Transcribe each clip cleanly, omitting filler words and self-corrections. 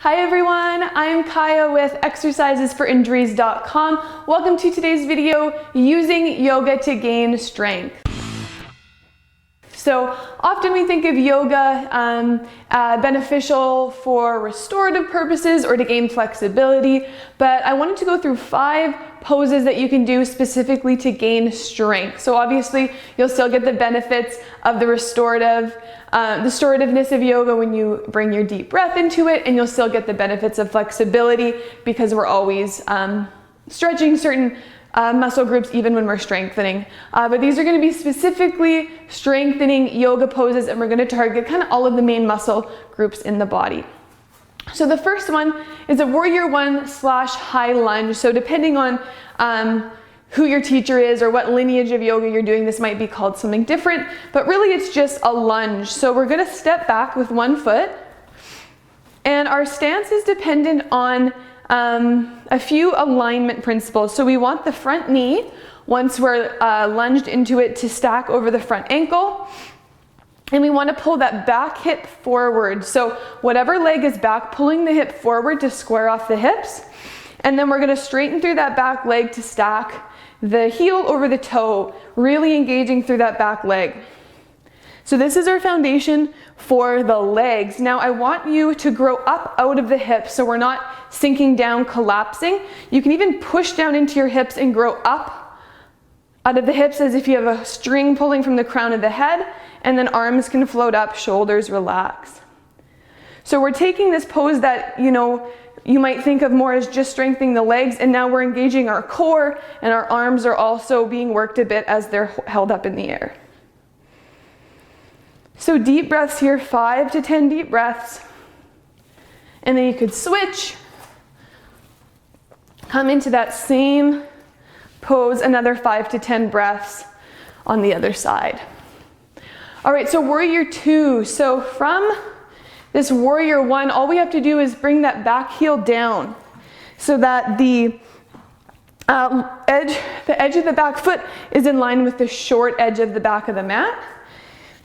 Hi everyone, I'm Kaya with exercisesforinjuries.com. Welcome to today's video, using yoga to gain strength. So often we think of yoga beneficial for restorative purposes or to gain flexibility, but I wanted to go through 5 poses that you can do specifically to gain strength. So obviously you'll still get the benefits of the restorativeness of yoga when you bring your deep breath into it, and you'll still get the benefits of flexibility because we're always stretching certain muscle groups even when we're strengthening. But these are going to be specifically strengthening yoga poses, and we're going to target kind of all of the main muscle groups in the body. So the first one is a warrior 1 / high lunge. So depending on who your teacher is or what lineage of yoga you're doing, this might be called something different, but really it's just a lunge. So we're going to step back with one foot, and our stance is dependent on a few alignment principles. So we want the front knee, once we're lunged into it, to stack over the front ankle. And we want to pull that back hip forward. So whatever leg is back, pulling the hip forward to square off the hips. And then we're going to straighten through that back leg to stack the heel over the toe, really engaging through that back leg. So this is our foundation for the legs. Now I want you to grow up out of the hips, so we're not sinking down, collapsing. You can even push down into your hips and grow up out of the hips as if you have a string pulling from the crown of the head, and then arms can float up, shoulders relax. So we're taking this pose that, you might think of more as just strengthening the legs, and now we're engaging our core, and our arms are also being worked a bit as they're held up in the air. So deep breaths here, 5 to 10 deep breaths. And then you could switch, come into that same pose, another 5 to 10 breaths on the other side. All right, so warrior 2. So from this warrior 1, all we have to do is bring that back heel down so that the edge of the back foot is in line with the short edge of the back of the mat.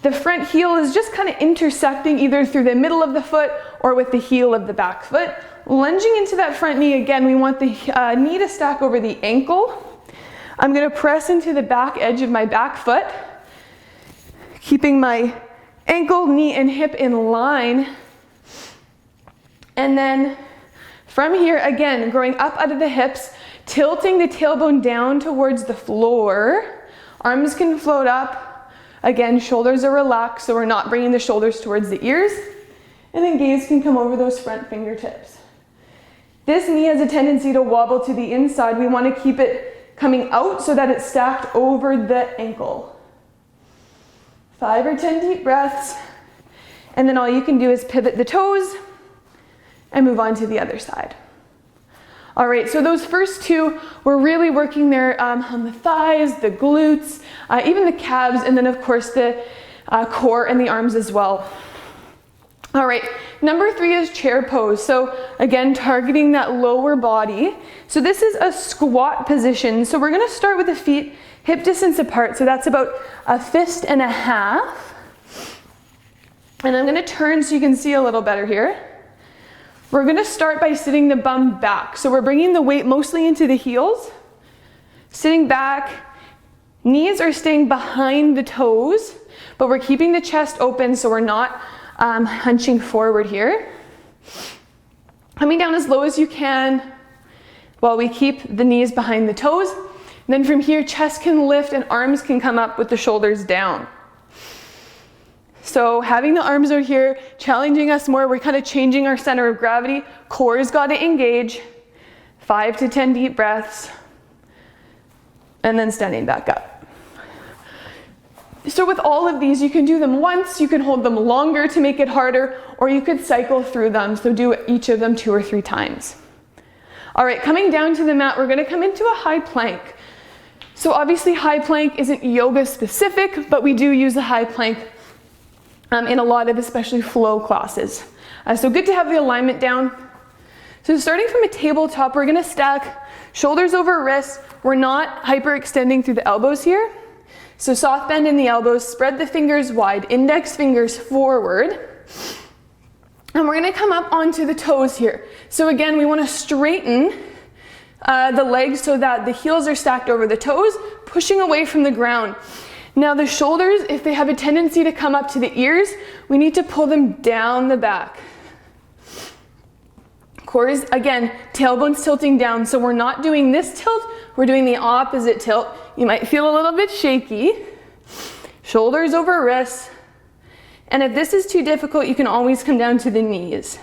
The front heel is just kind of intersecting either through the middle of the foot or with the heel of the back foot. Lunging into that front knee, again, we want the knee to stack over the ankle. I'm going to press into the back edge of my back foot, keeping my ankle, knee, and hip in line. And then from here, again, growing up out of the hips, tilting the tailbone down towards the floor. Arms can float up. Again, shoulders are relaxed, so we're not bringing the shoulders towards the ears. And then gaze can come over those front fingertips. This knee has a tendency to wobble to the inside. We want to keep it coming out so that it's stacked over the ankle. 5 or 10 deep breaths. And then all you can do is pivot the toes and move on to the other side. All right, so those first 2, we're really working there on the thighs, the glutes, even the calves, and then of course the core and the arms as well. All right, number 3 is chair pose. So again, targeting that lower body. So this is a squat position. So we're gonna start with the feet hip distance apart. So that's about 1.5 fists. And I'm gonna turn so you can see a little better here. We're going to start by sitting the bum back. So we're bringing the weight mostly into the heels. Sitting back, knees are staying behind the toes, but we're keeping the chest open so we're not hunching forward here. Coming down as low as you can while we keep the knees behind the toes. And then from here, chest can lift and arms can come up with the shoulders down. So having the arms over here, challenging us more, we're kind of changing our center of gravity. Core's got to engage. 5 to 10 deep breaths. And then standing back up. So with all of these, you can do them once, you can hold them longer to make it harder, or you could cycle through them. So do each of them 2 or 3 times. All right, coming down to the mat, we're going to come into a high plank. So obviously high plank isn't yoga specific, but we do use a high plank in a lot of especially flow classes. So good to have the alignment down. So starting from a tabletop, we're gonna stack shoulders over wrists. We're not hyperextending through the elbows here. So soft bend in the elbows, spread the fingers wide, index fingers forward. And we're gonna come up onto the toes here. So again, we wanna straighten the legs so that the heels are stacked over the toes, pushing away from the ground. Now the shoulders, if they have a tendency to come up to the ears, we need to pull them down the back. Core again, tailbone's tilting down, so we're not doing this tilt, we're doing the opposite tilt. You might feel a little bit shaky. Shoulders over wrists. And if this is too difficult, you can always come down to the knees.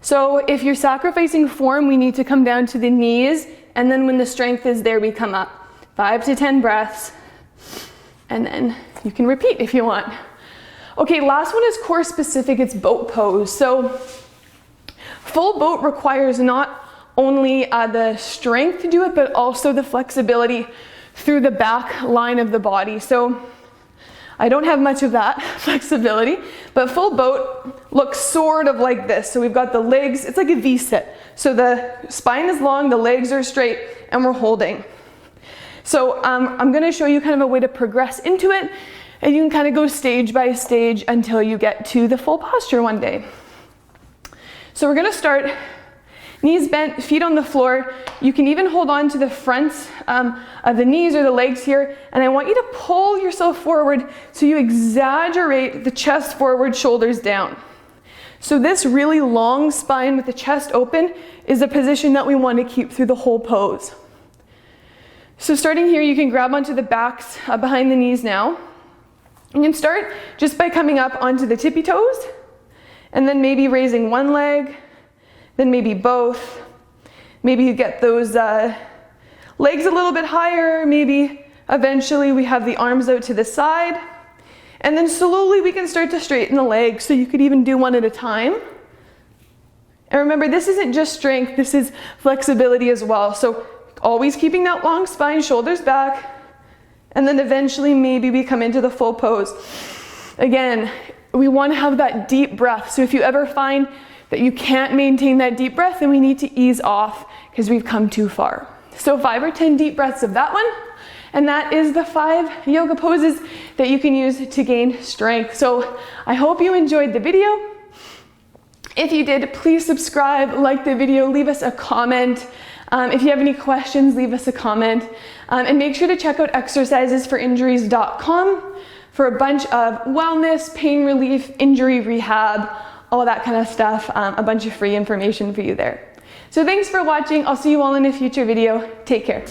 So if you're sacrificing form, we need to come down to the knees, and then when the strength is there, we come up. 5 to 10 breaths, and then you can repeat if you want. Okay, last one is core specific, it's boat pose. So full boat requires not only the strength to do it, but also the flexibility through the back line of the body. So I don't have much of that flexibility, but full boat looks sort of like this. So we've got the legs, it's like a V-sit. So the spine is long, the legs are straight, and we're holding. So I'm gonna show you kind of a way to progress into it, and you can kind of go stage by stage until you get to the full posture one day. So we're gonna start knees bent, feet on the floor. You can even hold on to the fronts of the knees or the legs here, and I want you to pull yourself forward so you exaggerate the chest forward, shoulders down. So this really long spine with the chest open is a position that we want to keep through the whole pose. So starting here, you can grab onto the backs behind the knees now. You can start just by coming up onto the tippy toes, and then maybe raising one leg, then maybe both. Maybe you get those legs a little bit higher, maybe eventually we have the arms out to the side, and then slowly we can start to straighten the legs, so you could even do one at a time. And remember, this isn't just strength, this is flexibility as well. So always keeping that long spine, shoulders back, and then eventually maybe we come into the full pose. Again, we want to have that deep breath. So if you ever find that you can't maintain that deep breath, then we need to ease off because we've come too far. So 5 or 10 deep breaths of that one, and that is the 5 yoga poses that you can use to gain strength. So I hope you enjoyed the video. If you did, please subscribe, like the video, leave us a comment. If you have any questions, leave us a comment. And make sure to check out exercisesforinjuries.com for a bunch of wellness, pain relief, injury rehab, all that kind of stuff, a bunch of free information for you there. So thanks for watching. I'll see you all in a future video. Take care.